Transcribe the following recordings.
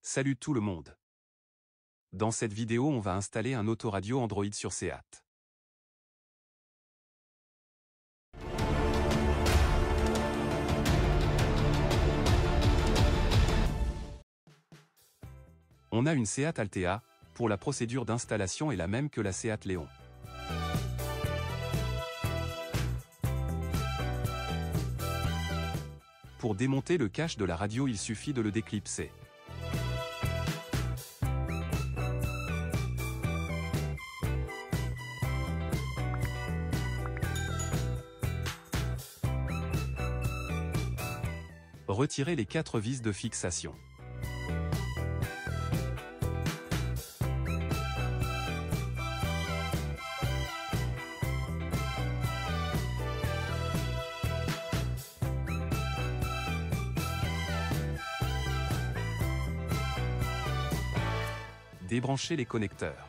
Salut tout le monde. Dans cette vidéo on va installer un autoradio Android sur SEAT. On a une SEAT Altea, pour la procédure d'installation est la même que la SEAT Leon. Pour démonter le cache de la radio il suffit de le déclipser. Retirez les 4 vis de fixation. Débranchez les connecteurs.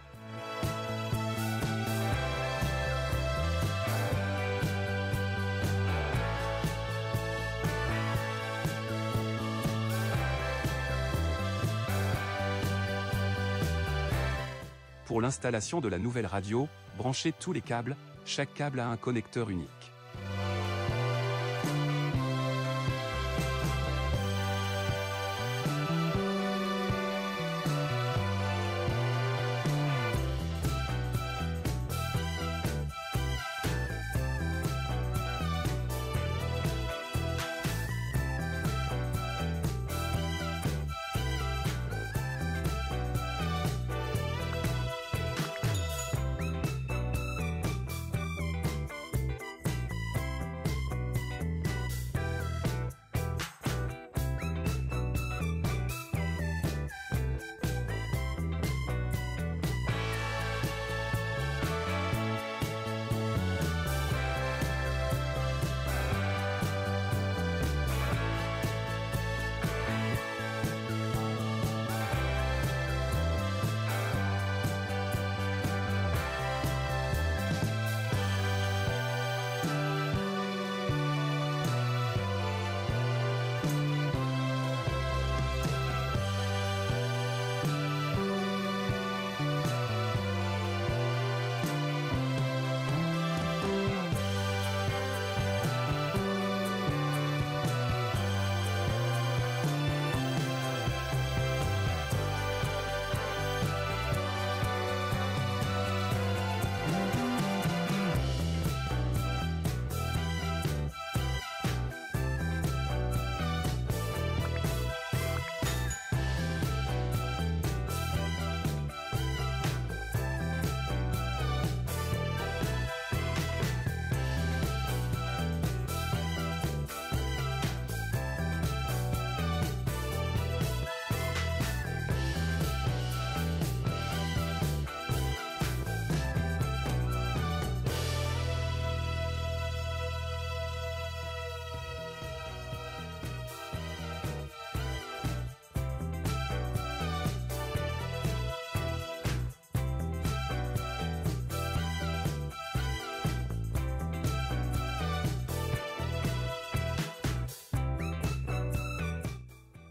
Pour l'installation de la nouvelle radio, branchez tous les câbles, chaque câble a un connecteur unique.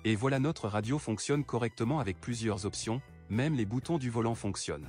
Et voilà, notre radio fonctionne correctement avec plusieurs options, même les boutons du volant fonctionnent.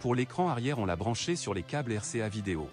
Pour l'écran arrière, on l'a branché sur les câbles RCA vidéo.